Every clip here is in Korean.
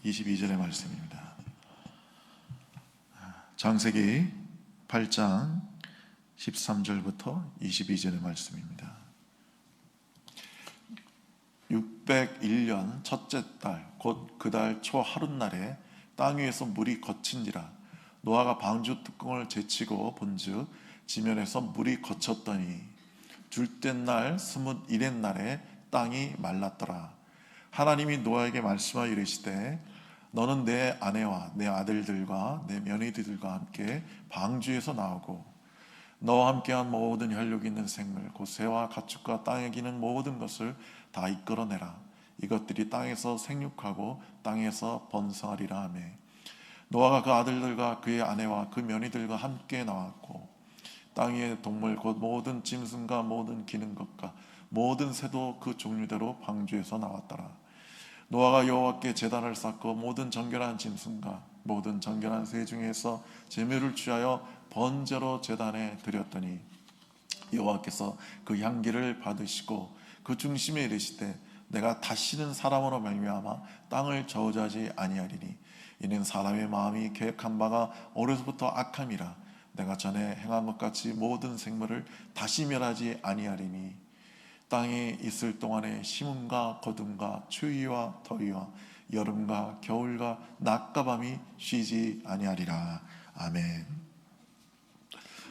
22절의 말씀입니다. 창세기 8장 13절부터 22절의 말씀입니다. 601년 첫째 달 곧 그 달 초 하룻날에 땅 위에서 물이 거친지라. 노아가 방주 뚜껑을 제치고 본즉 지면에서 물이 거쳤더니 둘째 날 21의 날에 땅이 말랐더라. 하나님이 노아에게 말씀하여 이르시되 너는 내 아내와 내 아들들과 내 며느리들과 함께 방주에서 나오고 너와 함께한 모든 혈육 있는 생물 곧 새와 가축과 땅에 기는 모든 것을 다 이끌어내라. 이것들이 땅에서 생육하고 땅에서 번성하리라 하며 노아가 그 아들들과 그의 아내와 그 며느리들과 함께 나왔고 땅 위의 동물 곧 모든 짐승과 모든 기는 것과 모든 새도 그 종류대로 방주에서 나왔더라. 노아가 여호와께 제단을 쌓고 모든 정결한 짐승과 모든 정결한 새 중에서 제물을 취하여 번제로 제단에 드렸더니 여호와께서 그 향기를 받으시고 그 중심에 이르시되 내가 다시는 사람으로 말미암아 땅을 저주하지 아니하리니 이는 사람의 마음이 계획한 바가 어려서부터 악함이라. 내가 전에 행한 것 같이 모든 생물을 다시 멸하지 아니하리니 땅에 있을 동안에 심음과 거둠과 추위와 더위와 여름과 겨울과 낮과 밤이 쉬지 아니하리라. 아멘.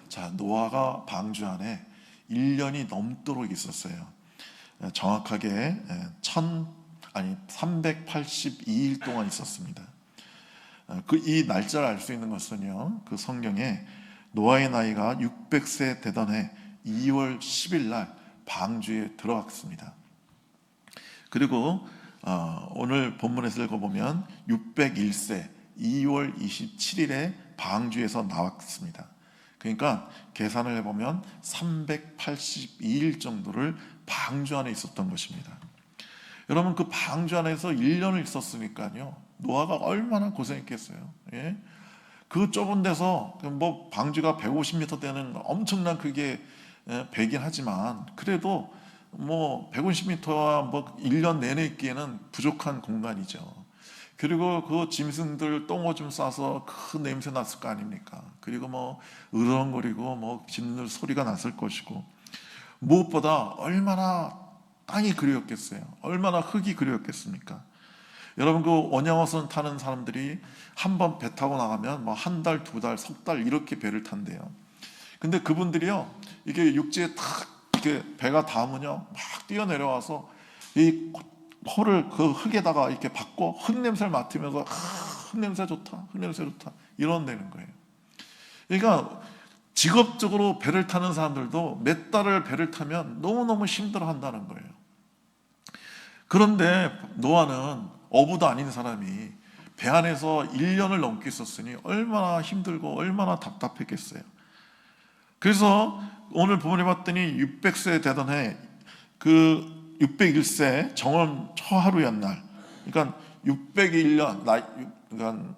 자, 노아가 방주 안에 1년이 넘도록 있었어요. 정확하게 382일 동안 있었습니다. 이 날짜를 알 수 있는 것은요, 그 성경에 노아의 나이가 600세 되던 해 2월 10일 날 방주에 들어갔습니다. 그리고 오늘 본문에서 읽어보면 601세 2월 27일에 방주에서 나왔습니다. 그러니까 계산을 해보면 382일 정도를 방주 안에 있었던 것입니다. 여러분, 그 방주 안에서 1년을 있었으니까요, 노아가 얼마나 고생했겠어요. 예? 그 좁은 데서 뭐 방주가 150m 되는 엄청난 크게 배긴 하지만 그래도 뭐 150m와 뭐 1년 내내 있기에는 부족한 공간이죠. 그리고 그 짐승들 똥오줌 싸서 그 냄새 났을 거 아닙니까? 그리고 뭐 으렁거리고 뭐 짖는 소리가 났을 것이고 무엇보다 얼마나 땅이 그리웠겠어요. 얼마나 흙이 그리웠겠습니까? 여러분, 그 원양어선 타는 사람들이 한 번 배 타고 나가면 뭐 한 달, 두 달, 석 달 이렇게 배를 탄대요. 근데 그분들이요, 이게 육지에 탁 이렇게 배가 닿으면요, 막 뛰어내려와서 이 코를 그 흙에다가 이렇게 박고 흙 냄새를 맡으면서 흙 냄새 좋다, 흙 냄새 좋다 이런다는 거예요. 그러니까 직업적으로 배를 타는 사람들도 몇 달을 배를 타면 너무너무 힘들어한다는 거예요. 그런데 노아는 어부도 아닌 사람이 배 안에서 1년을 넘게 있었으니 얼마나 힘들고 얼마나 답답했겠어요. 그래서 오늘 본문에 봤더니 600세 되던 해 그 601세 정월 초하루였날, 그러니까 601년 그러니까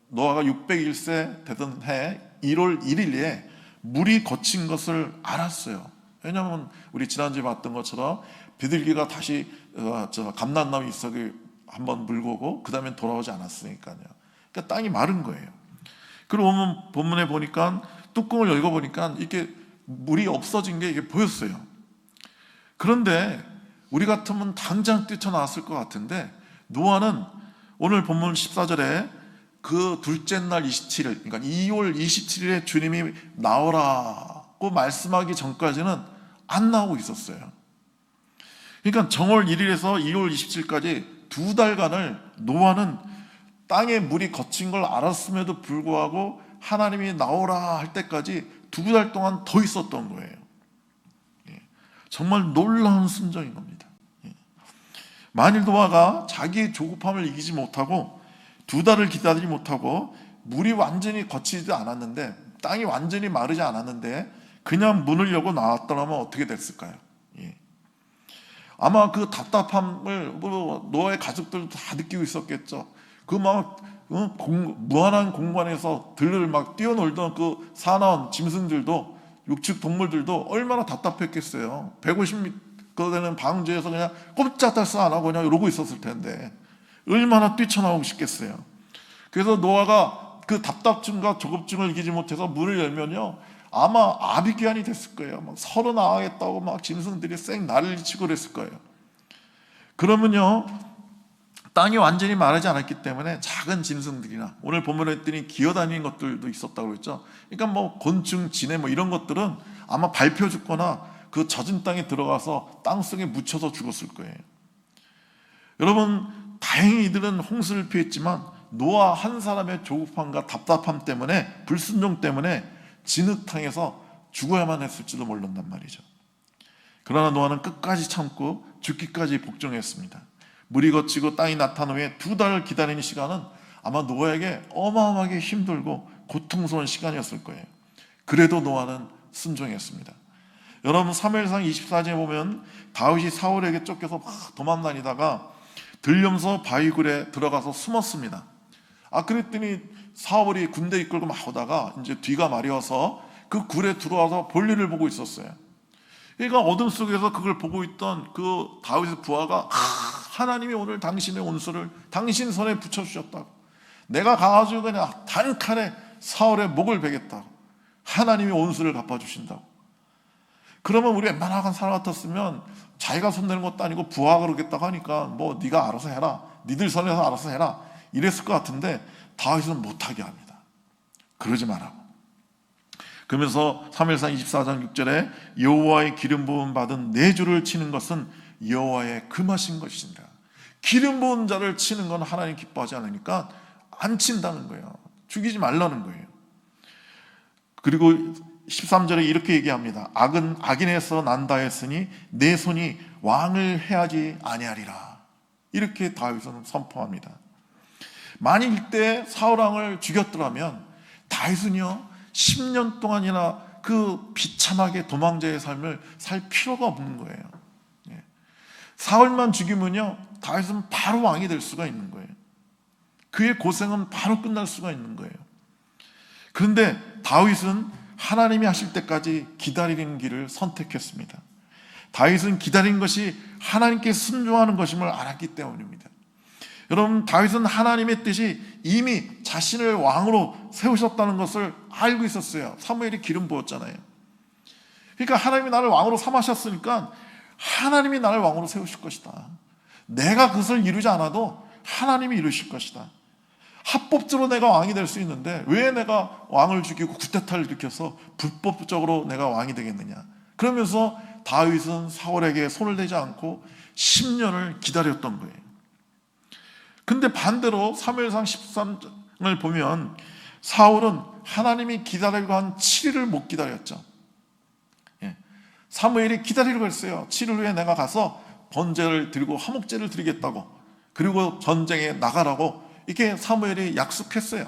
노아가 601세 되던 해 1월 1일에 물이 거친 것을 알았어요. 왜냐하면 우리 지난주에 봤던 것처럼 비둘기가 다시 감람나무 잎사귀 한번 물고 오고 그 다음에 돌아오지 않았으니까요. 그러니까 땅이 마른 거예요. 그리고 본문에 보니까 뚜껑을 열고보니까 이게 물이 없어진 게 이게 보였어요. 그런데 우리 같으면 당장 뛰쳐나왔을 것 같은데 노아는 오늘 본문 14절에 그 둘째 날 27일, 그러니까 2월 27일에 주님이 나오라고 말씀하기 전까지는 안 나오고 있었어요. 그러니까 정월 1일에서 2월 27일까지 두 달간을 노아는 땅에 물이 거친 걸 알았음에도 불구하고 하나님이 나오라 할 때까지 두 달 동안 더 있었던 거예요. 정말 놀라운 순종인 겁니다. 만일 노아가 자기의 조급함을 이기지 못하고 두 달을 기다리지 못하고 물이 완전히 거치지 않았는데, 땅이 완전히 마르지 않았는데 그냥 문을 열고 나왔더라면 어떻게 됐을까요? 아마 그 답답함을 노아의 가족들도 다 느끼고 있었겠죠. 그 막 무한한 공간에서 들을 막 뛰어놀던 그 사나운 짐승들도, 육축 동물들도 얼마나 답답했겠어요. 150m 되는 방주에서 그냥 꼼짝달싹 안 하고 그냥 이러고 있었을 텐데 얼마나 뛰쳐나오고 싶겠어요. 그래서 노아가 그 답답증과 조급증을 이기지 못해서 문을 열면요, 아마 아비규환이 됐을 거예요. 막 서로 나가겠다고 막 짐승들이 쌩 난리를 치고 그랬을 거예요. 그러면요, 땅이 완전히 마르지 않았기 때문에 작은 짐승들이나, 오늘 본문에 했더니 기어다니는 것들도 있었다고 그랬죠. 그러니까 뭐 곤충, 진해 뭐 이런 것들은 아마 밟혀 죽거나 그 젖은 땅에 들어가서 땅속에 묻혀서 죽었을 거예요. 여러분, 다행히 이들은 홍수를 피했지만 노아 한 사람의 조급함과 답답함 때문에, 불순종 때문에 진흙탕에서 죽어야만 했을지도 모른단 말이죠. 그러나 노아는 끝까지 참고 죽기까지 복종했습니다. 물이 거치고 땅이 나타난 후에 2달을 기다리는 시간은 아마 노아에게 어마어마하게 힘들고 고통스러운 시간이었을 거예요. 그래도 노아는 순종했습니다. 여러분, 사무엘상 24장에 보면 다윗이 사울에게 쫓겨서 막 도망다니다가 들려서 바위굴에 들어가서 숨었습니다. 그랬더니 사울이 군대 이끌고 막 오다가 이제 뒤가 마려워서 그 굴에 들어와서 볼일을 보고 있었어요. 그러니까 어둠 속에서 그걸 보고 있던 그 다윗의 부하가 하나님이 오늘 당신의 온수를 당신 손에 붙여주셨다고, 내가 가가지고 그냥 단칼에 사울의 목을 베겠다고, 하나님이 온수를 갚아주신다고. 그러면 우리 웬만한 사람 같았으면 자기가 손대는 것도 아니고 부하가 그러겠다고 하니까 뭐 네가 알아서 해라, 니들 선에서 알아서 해라 이랬을 것 같은데, 다윗은 못하게 합니다. 그러지 말라고. 그러면서 사무엘상 24장 6절에 여호와의 기름 부음 받은 네 줄을 치는 것은 여호와의 금하신 것이니라. 기름 부은 자를 치는 건 하나님 기뻐하지 않으니까 안 친다는 거예요. 죽이지 말라는 거예요. 그리고 13절에 이렇게 얘기합니다. 악은 악인에서 난다 했으니 내 손이 왕을 해하지 아니하리라. 이렇게 다윗은 선포합니다. 만일 이때 사울왕을 죽였더라면 다윗은요 10년 동안이나 그 비참하게 도망자의 삶을 살 필요가 없는 거예요. 사울만 죽이면요 다윗은 바로 왕이 될 수가 있는 거예요. 그의 고생은 바로 끝날 수가 있는 거예요. 그런데 다윗은 하나님이 하실 때까지 기다리는 길을 선택했습니다. 다윗은 기다린 것이 하나님께 순종하는 것임을 알았기 때문입니다. 여러분, 다윗은 하나님의 뜻이 이미 자신을 왕으로 세우셨다는 것을 알고 있었어요. 사무엘이 기름 부었잖아요. 그러니까 하나님이 나를 왕으로 삼으셨으니까 하나님이 나를 왕으로 세우실 것이다. 내가 그것을 이루지 않아도 하나님이 이루실 것이다. 합법적으로 내가 왕이 될 수 있는데 왜 내가 왕을 죽이고 쿠데타를 일으켜서 불법적으로 내가 왕이 되겠느냐. 그러면서 다윗은 사울에게 손을 대지 않고 10년을 기다렸던 거예요. 근데 반대로 사무엘상 13장을 보면 사울은 하나님이 기다리고 한 7일을 못 기다렸죠. 사무엘이 기다리려고 했어요. 7일 후에 내가 가서 번제를 드리고 화목제를 드리겠다고, 그리고 전쟁에 나가라고 이렇게 사무엘이 약속했어요.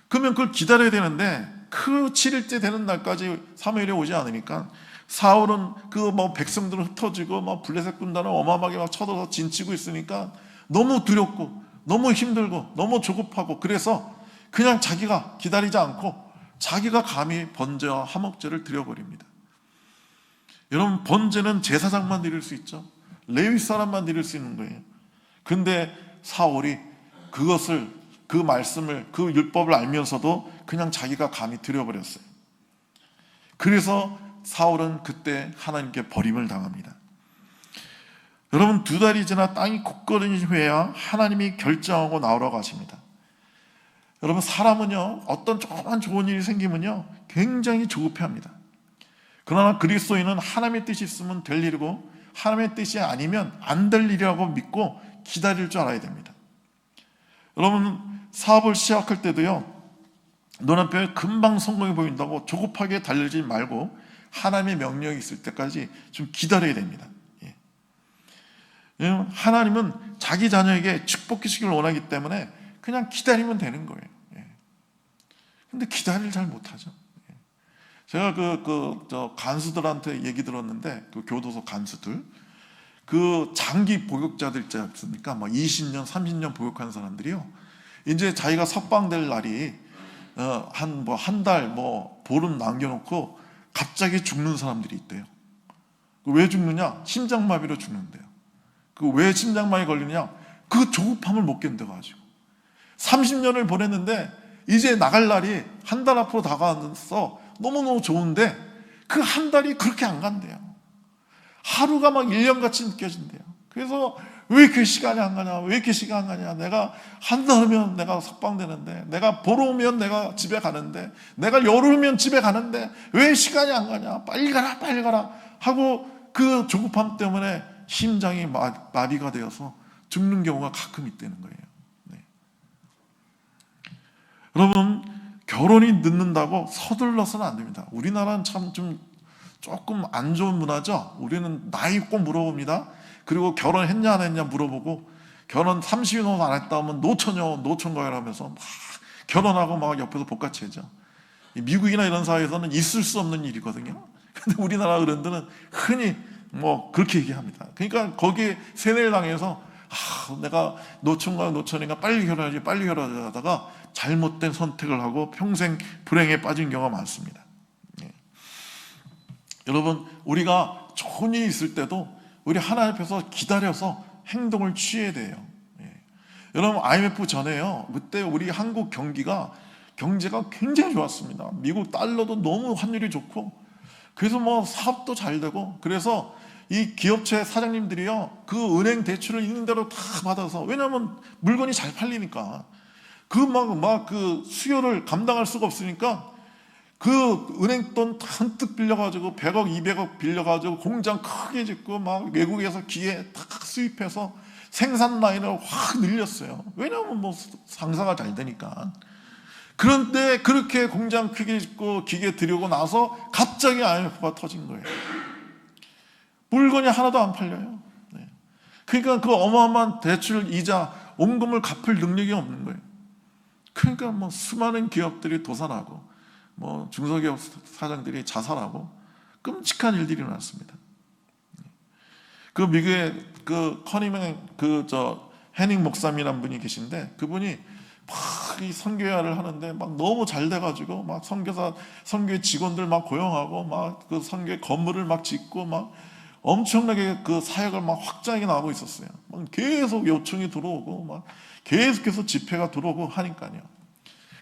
그러면 그걸 기다려야 되는데 그 7일째 되는 날까지 사무엘이 오지 않으니까 사울은 그 백성들은 흩어지고 블레셋 군단을 어마어마하게 쳐들어서 진치고 있으니까 너무 두렵고 너무 힘들고 너무 조급하고, 그래서 그냥 자기가 기다리지 않고 자기가 감히 번제와 화목제를 드려버립니다. 여러분, 번제는 제사장만 드릴 수 있죠. 레위 사람만 드릴 수 있는 거예요. 근데 사울이 그것을, 그 말씀을, 그 율법을 알면서도 그냥 자기가 감히 드려버렸어요. 그래서 사울은 그때 하나님께 버림을 당합니다. 여러분, 2달이 지나 땅이 굳건해진 후에야 하나님이 결정하고 나오라고 하십니다. 여러분, 사람은요 어떤 조그만 좋은 일이 생기면요 굉장히 조급해합니다. 그러나 그리스도인은 하나님의 뜻이 있으면 될 일이고 하나님의 뜻이 아니면 안 될 일이라고 믿고 기다릴 줄 알아야 됩니다. 여러분, 사업을 시작할 때도요 눈앞에 금방 성공이 보인다고 조급하게 달리지 말고 하나님의 명령이 있을 때까지 좀 기다려야 됩니다. 하나님은 자기 자녀에게 축복하시기를 원하기 때문에 그냥 기다리면 되는 거예요. 근데 기다리를 잘 못하죠. 제가 저 간수들한테 얘기 들었는데, 그 교도소 간수들, 그 장기 복역자들 있지 않습니까? 20년, 30년 복역한 사람들이요, 이제 자기가 석방될 날이 한 달, 보름 남겨놓고 갑자기 죽는 사람들이 있대요. 왜 죽느냐? 심장마비로 죽는데요. 왜 심장마비 걸리느냐? 그 조급함을 못 견뎌가지고 30년을 보냈는데 이제 나갈 날이 한 달 앞으로 다가와서 너무너무 좋은데 그 한 달이 그렇게 안 간대요. 하루가 막 1년같이 느껴진대요. 그래서 왜 이렇게 시간이 안 가냐, 왜 이렇게 시간 안 가냐, 내가 한 달이면 내가 석방되는데, 내가 보러 오면 내가 집에 가는데, 내가 열흘이면 집에 가는데 왜 시간이 안 가냐, 빨리 가라 빨리 가라 하고 그 조급함 때문에 심장이 마비가 되어서 죽는 경우가 가끔 있다는 거예요. 네. 여러분, 결혼이 늦는다고 서둘러서는 안 됩니다. 우리나라는 참 좀 조금 안 좋은 문화죠. 우리는 나이 꼭 물어봅니다. 그리고 결혼했냐 안 했냐 물어보고, 결혼 30이 넘어서 안 했다 하면 노처녀 노처녀 이러면서 막 결혼하고 막 옆에서 복가채죠. 미국이나 이런 사회에서는 있을 수 없는 일이거든요. 근데 우리나라 어른들은 흔히 뭐 그렇게 얘기합니다. 그러니까 거기에 세뇌를 당해서 내가 노처녀가 노처녀가 빨리 결혼하지 빨리 결혼하다가 잘못된 선택을 하고 평생 불행에 빠진 경우가 많습니다. 여러분, 우리가 좋은 일이 있을 때도 우리 하나님 앞에서 기다려서 행동을 취해야 돼요. 여러분, IMF 전에요, 그때 우리 한국 경제가 굉장히 좋았습니다. 미국 달러도 너무 환율이 좋고, 그래서 뭐 사업도 잘 되고, 그래서 이 기업체 사장님들이요, 그 은행 대출을 있는 대로 다 받아서, 왜냐하면 물건이 잘 팔리니까, 그 수요를 감당할 수가 없으니까 그 은행 돈 잔뜩 빌려가지고 100억, 200억 빌려가지고 공장 크게 짓고 막 외국에서 기계 다 수입해서 생산 라인을 확 늘렸어요. 왜냐하면 뭐 상사가 잘 되니까. 그런데 그렇게 공장 크게 짓고 기계 들여오고 나서 갑자기 IMF가 터진 거예요. 물건이 하나도 안 팔려요. 그러니까 그 어마어마한 대출 이자 원금을 갚을 능력이 없는 거예요. 그러니까 뭐 수많은 기업들이 도산하고 뭐 중소기업 사장들이 자살하고 끔찍한 일들이 일어났습니다. 그 미국의 그 커니맨 해닝 목사님이라는 분이 계신데, 그분이 막 이 선교회를 하는데 막 너무 잘 돼가지고 막 선교회 직원들 막 고용하고 막 그 선교회 건물을 막 짓고 막 엄청나게 그 사역을 막 확장해 나가고 있었어요. 막 계속 요청이 들어오고 막 계속해서 집회가 들어오고 하니까요.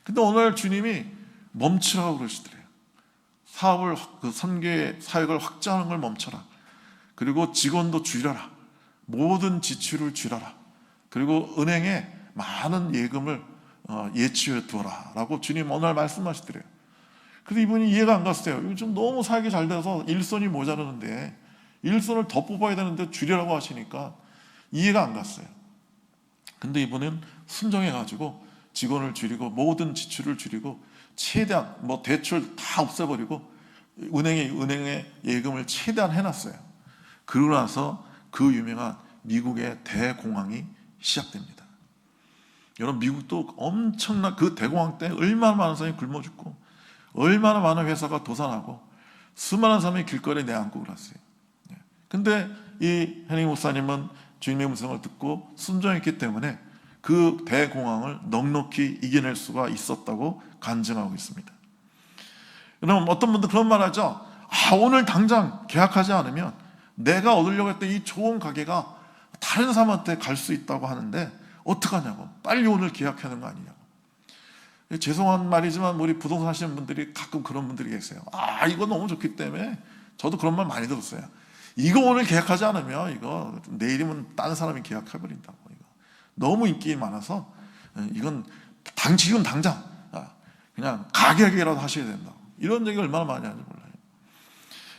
근데 오늘 주님이 멈추라고 그러시더래요. 그 선교의 사역을 확장하는 걸 멈춰라. 그리고 직원도 줄여라. 모든 지출을 줄여라. 그리고 은행에 많은 예금을 예치해 두어라 라고 주님 오늘 말씀하시더래요. 그래서 이분이 이해가 안 갔어요. 요즘 너무 사역이 잘 돼서 일손이 모자라는데 일손을 더 뽑아야 되는데 줄이라고 하시니까 이해가 안 갔어요. 근데 이분은 순종해가지고 직원을 줄이고 모든 지출을 줄이고 최대한 뭐 대출 다 없애버리고 은행에 예금을 최대한 해놨어요. 그러고 나서 그 유명한 미국의 대공황이 시작됩니다. 여러분, 미국도 엄청난 그 대공황 때 얼마나 많은 사람이 굶어 죽고 얼마나 많은 회사가 도산하고 수많은 사람이 길거리에 내앉고 그랬어요. 근데 이 해닝 목사님은 주님의 음성을 듣고 순종했기 때문에 그 대공황을 넉넉히 이겨낼 수가 있었다고 간증하고 있습니다. 여러분, 어떤 분들 그런 말 하죠. 오늘 당장 계약하지 않으면 내가 얻으려고 했던 이 좋은 가게가 다른 사람한테 갈 수 있다고 하는데 어떡하냐고, 빨리 오늘 계약해야 하는 거 아니냐고. 죄송한 말이지만 우리 부동산 하시는 분들이 가끔 그런 분들이 계세요. 이거 너무 좋기 때문에, 저도 그런 말 많이 들었어요. 이거 오늘 계약하지 않으면 이거 내일이면 다른 사람이 계약해버린다고. 이거 너무 인기 많아서 이건 지금 당장 그냥 가격이라도 하셔야 된다고. 이런 얘기 얼마나 많이 하는지 몰라요.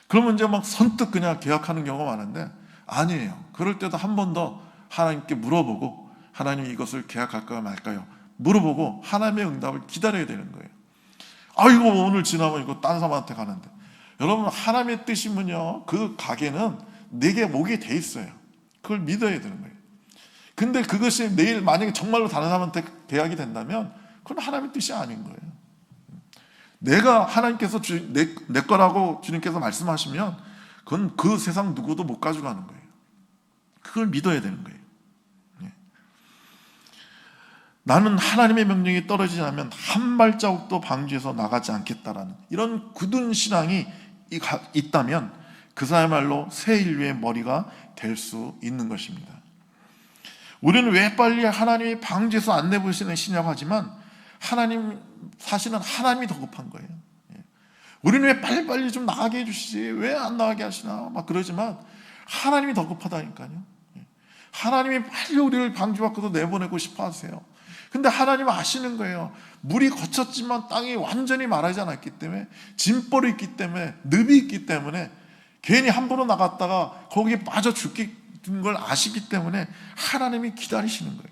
그러면 이제 막 선뜻 그냥 계약하는 경우가 많은데 아니에요. 그럴 때도 한 번 더 하나님께 물어보고, 하나님 이것을 계약할까요 말까요 물어보고 하나님의 응답을 기다려야 되는 거예요. 이거 오늘 지나면 이거 딴 사람한테 가는데, 여러분, 하나님의 뜻이면요, 그 가게는 내게 목이 돼 있어요. 그걸 믿어야 되는 거예요. 근데 그것이 내일 만약에 정말로 다른 사람한테 계약이 된다면 그건 하나님의 뜻이 아닌 거예요. 내가 하나님께서 내 거라고 주님께서 말씀하시면 그건 그 세상 누구도 못 가져가는 거예요. 그걸 믿어야 되는 거예요. 나는 하나님의 명령이 떨어지지 않으면 한 발자국도 방주에서 나가지 않겠다라는 이런 굳은 신앙이 있다면 그 사야말로 새 인류의 머리가 될 수 있는 것입니다. 우리는 왜 빨리 하나님이 방주에서 안 내보시는 시냐고 하지만 사실은 하나님이 더 급한 거예요. 우리는 왜 빨리빨리 좀 나가게 해주시지, 왜 안 나가게 하시나 막 그러지만 하나님이 더 급하다니까요. 하나님이 빨리 우리를 방주 밖으로 내보내고 싶어 하세요. 근데 하나님은 아시는 거예요. 물이 거쳤지만 땅이 완전히 마르지 않았기 때문에, 짐벌이 있기 때문에, 늪이 있기 때문에 괜히 함부로 나갔다가 거기에 빠져 죽는 걸 아시기 때문에 하나님이 기다리시는 거예요.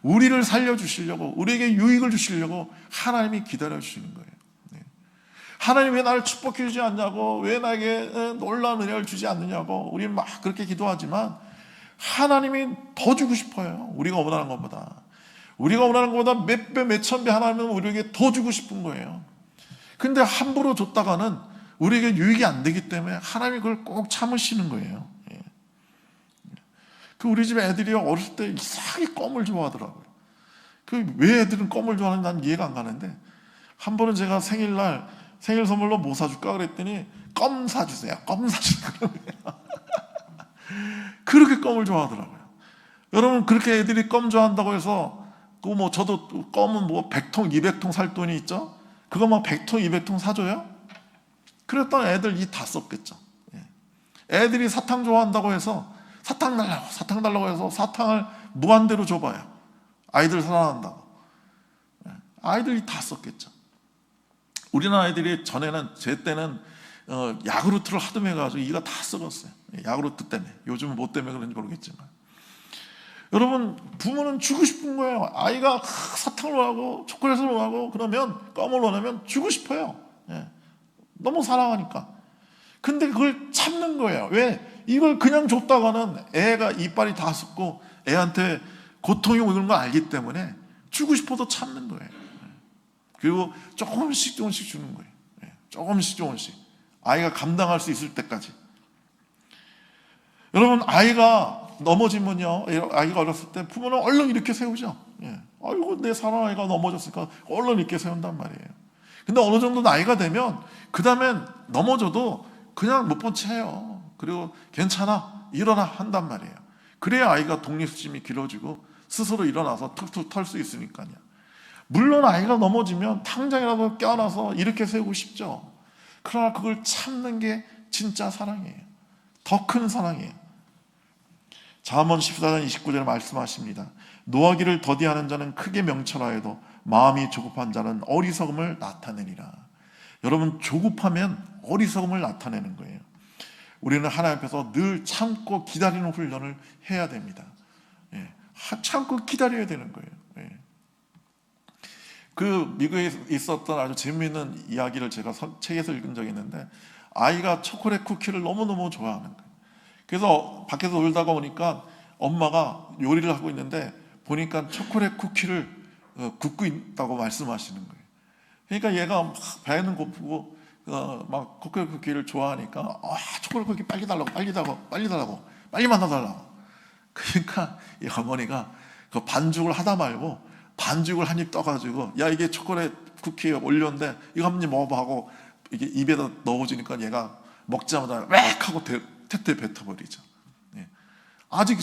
우리를 살려주시려고, 우리에게 유익을 주시려고 하나님이 기다려주시는 거예요. 하나님 왜 나를 축복해 주지 않냐고, 왜 나에게 놀라운 은혜를 주지 않느냐고 우리는 막 그렇게 기도하지만 하나님이 더 주고 싶어요. 우리가 원하는 것보다 몇 배, 몇 천 배 하나님은 우리에게 더 주고 싶은 거예요. 근데 함부로 줬다가는 우리에게 유익이 안 되기 때문에 하나님이 그걸 꼭 참으시는 거예요. 우리 집 애들이 어렸을 때 이상하게 껌을 좋아하더라고요. 왜 애들은 껌을 좋아하는지 난 이해가 안 가는데, 한 번은 제가 생일 선물로 뭐 사줄까 그랬더니 껌 사주세요. 껌 사주세요. 그렇게 껌을 좋아하더라고요. 여러분, 그렇게 애들이 껌 좋아한다고 해서 저도 껌은 100통, 200통 살 돈이 있죠? 그거 100통, 200통 사줘요? 그랬더니 애들 이 다 썼겠죠. 애들이 사탕 좋아한다고 해서 사탕 달라고 해서 사탕을 무한대로 줘봐요. 아이들 사랑한다고. 아이들이 다 썼겠죠. 우리나라 아이들이 제 때는 야구르트를 하도 먹어가지고 이가 다 썩었어요. 야구르트 때문에. 요즘은 뭐 때문에 그런지 모르겠지만. 여러분, 부모는 주고 싶은 거예요. 아이가 사탕을 원하고 초콜릿을 원하고 그러면, 껌을 원하면 주고 싶어요. 너무 사랑하니까. 근데 그걸 참는 거예요. 왜? 이걸 그냥 줬다가는 애가 이빨이 다 썩고 애한테 고통이 오는 걸 알기 때문에 주고 싶어도 참는 거예요. 그리고 조금씩 주는 거예요. 조금씩 아이가 감당할 수 있을 때까지. 여러분, 아이가 넘어지면요, 아이가 어렸을 때 부모는 얼른 이렇게 세우죠. 아이고, 내 사랑 아이가 넘어졌으니까 얼른 이렇게 세운단 말이에요. 근데 어느 정도 나이가 되면 그 다음엔 넘어져도 그냥 못 본 채 해요. 그리고 괜찮아, 일어나 한단 말이에요. 그래야 아이가 독립심이 길어지고 스스로 일어나서 툭툭 털 수 있으니까요. 물론 아이가 넘어지면 당장이라도 껴안아서 이렇게 세우고 싶죠. 그러나 그걸 참는 게 진짜 사랑이에요. 더 큰 사랑이에요. 잠언 14장 29절에 말씀하십니다. 노하기를 더디하는 자는 크게 명철하여도 마음이 조급한 자는 어리석음을 나타내니라. 여러분, 조급하면 어리석음을 나타내는 거예요. 우리는 하나님 앞에서 늘 참고 기다리는 훈련을 해야 됩니다. 참고 기다려야 되는 거예요. 미국에 있었던 아주 재미있는 이야기를 제가 책에서 읽은 적이 있는데, 아이가 초콜릿 쿠키를 너무너무 좋아하는 거예요. 그래서 밖에서 놀다가 오니까 엄마가 요리를 하고 있는데 보니까 초콜릿 쿠키를 굽고 있다고 말씀하시는 거예요. 그러니까 얘가 막 배는 고프고 막 초콜릿 쿠키를 좋아하니까 초콜릿 쿠키 빨리 달라고, 빨리 만나달라고. 그러니까 이 어머니가 그 반죽을 하다 말고 반죽을 한 입 떠가지고, 야, 이게 초콜릿 쿠키에 올렸는데 이거 한 입 먹어봐 하고 이게 입에다 넣어주니까 얘가 먹자마자 웩 하고 태태 뱉어버리죠. 아직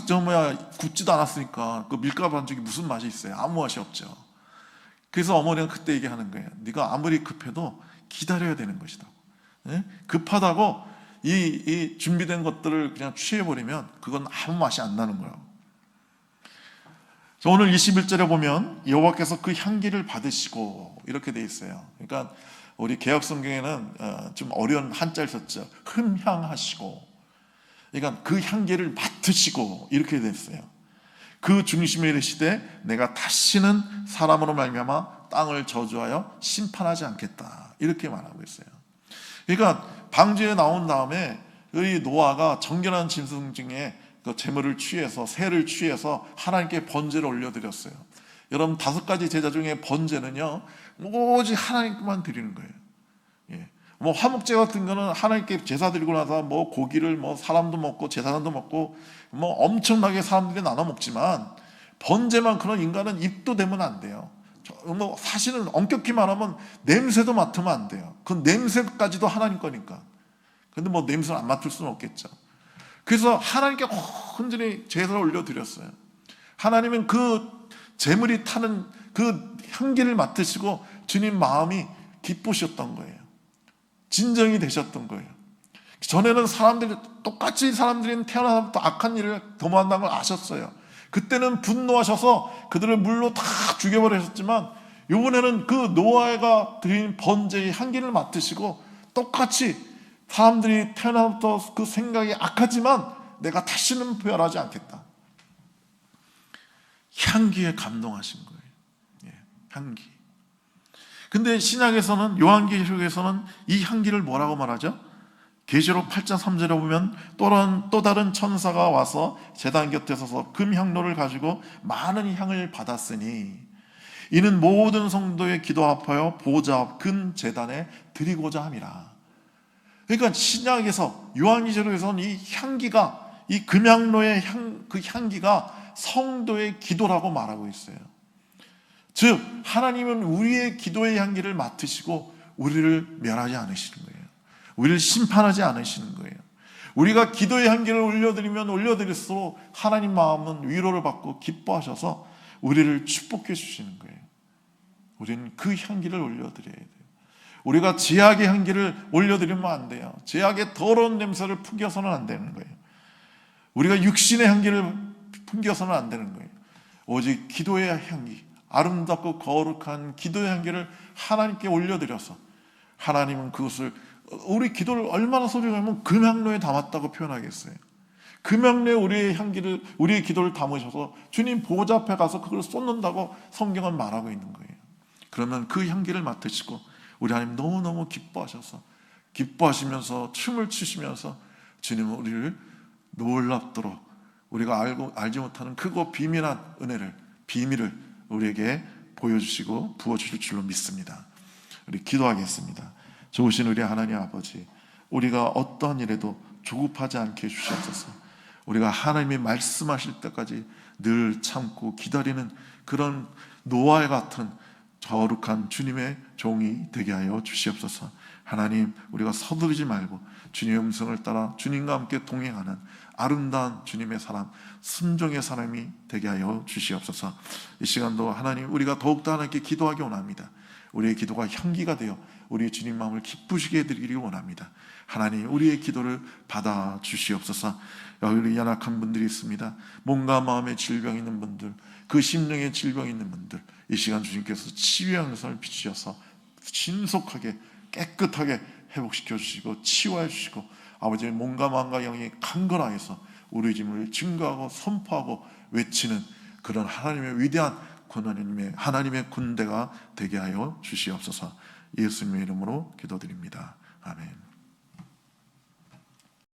굽지도 않았으니까 그 밀가루 반죽이 무슨 맛이 있어요? 아무 맛이 없죠. 그래서 어머니가 그때 얘기하는 거예요. 네가 아무리 급해도 기다려야 되는 것이다. 급하다고 이 준비된 것들을 그냥 취해버리면 그건 아무 맛이 안 나는 거라고. 오늘 21절에 보면 여호와께서 그 향기를 받으시고 이렇게 돼 있어요. 그러니까 우리 개역 성경에는 좀 어려운 한자를 썼죠. 흠향하시고, 그러니까 그 향기를 맡으시고 이렇게 됐어요. 그 중심에 이르시되 내가 다시는 사람으로 말미암아 땅을 저주하여 심판하지 않겠다, 이렇게 말하고 있어요. 그러니까 방주에 나온 다음에 이 노아가 정결한 짐승 중에 그 제물을 취해서, 새를 취해서 하나님께 번제를 올려드렸어요. 여러분, 5가지 제사 중에 번제는요, 오직 하나님께만 드리는 거예요. 화목제 같은 거는 하나님께 제사 드리고 나서 고기를 사람도 먹고 제사장도 먹고 엄청나게 사람들이 나눠 먹지만, 번제만 그런 인간은 입도 대면 안 돼요. 사실은 엄격히 말하면 냄새도 맡으면 안 돼요. 그 냄새까지도 하나님 거니까. 근데 냄새를 안 맡을 수는 없겠죠. 그래서 하나님께 온전히 제사를 올려드렸어요. 하나님은 그 재물이 타는 그 향기를 맡으시고 주님 마음이 기쁘셨던 거예요. 진정이 되셨던 거예요. 전에는 똑같이 사람들이 태어나서부터 악한 일을 도모한다는 걸 아셨어요. 그때는 분노하셔서 그들을 물로 다 죽여버리셨지만 이번에는 그 노아가 드린 번제의 향기를 맡으시고 똑같이 사람들이 태어나서부터 그 생각이 악하지만 내가 다시는 변하지 않겠다. 향기에 감동하신 거예요. 향기. 근데 신약에서는, 요한계시록에서는 이 향기를 뭐라고 말하죠? 계시록 8장 3절에 보면 또 다른 천사가 와서 제단 곁에 서서 금향로를 가지고 많은 향을 받았으니 이는 모든 성도의 기도 앞하여 보좌 앞 금 제단에 드리고자 함이라. 그러니까 신약에서, 요한계시록에서는 이 향기가, 이 금향로의 그 향기가 성도의 기도라고 말하고 있어요. 즉 하나님은 우리의 기도의 향기를 맡으시고 우리를 멸하지 않으시는 거예요. 우리를 심판하지 않으시는 거예요. 우리가 기도의 향기를 올려드리면 올려드릴수록 하나님 마음은 위로를 받고 기뻐하셔서 우리를 축복해 주시는 거예요. 우리는 그 향기를 올려드려야 돼요. 우리가 제약의 향기를 올려드리면 안 돼요. 제약의 더러운 냄새를 풍겨서는 안 되는 거예요. 우리가 육신의 향기를 풍겨서는 안 되는 거예요. 오직 기도의 향기, 아름답고 거룩한 기도의 향기를 하나님께 올려드려서 하나님은 그것을, 우리 기도를 얼마나 소중하면 금향로에 담았다고 표현하겠어요. 금향로에 우리의 향기를, 우리의 기도를 담으셔서 주님 보좌 앞에 가서 그걸 쏟는다고 성경은 말하고 있는 거예요. 그러면 그 향기를 맡으시고 우리 하나님 너무너무 기뻐하시면서 춤을 추시면서 주님은 우리를 놀랍도록 우리가 알지 못하는 크고 비밀한 비밀을 우리에게 보여주시고 부어주실 줄로 믿습니다. 우리 기도하겠습니다. 좋으신 우리 하나님 아버지, 우리가 어떠한 일에도 조급하지 않게 해주시옵소서. 우리가 하나님이 말씀하실 때까지 늘 참고 기다리는 그런 노아와 같은 거룩한 주님의 종이 되게 하여 주시옵소서. 하나님, 우리가 서두르지 말고 주님의 음성을 따라 주님과 함께 동행하는 아름다운 주님의 사람, 순종의 사람이 되게 하여 주시옵소서. 이 시간도 하나님, 우리가 더욱더 하나님께 기도하기 원합니다. 우리의 기도가 향기가 되어 우리 주님 마음을 기쁘시게 해드리기 원합니다. 하나님, 우리의 기도를 받아 주시옵소서. 여기 연약한 분들이 있습니다. 몸과 마음의 질병 있는 분들, 그 심령의 질병 있는 분들, 이 시간 주님께서 치유의 영성을 비추셔서 신속하게 깨끗하게 회복시켜 주시고 치유해 주시고, 아버지의 몸과 마음과 영이 강건하여서 우리 짐을 증거하고 선포하고 외치는 그런 하나님의 위대한 하나님의 군대가 되게 하여 주시옵소서. 예수님의 이름으로 기도드립니다. 아멘.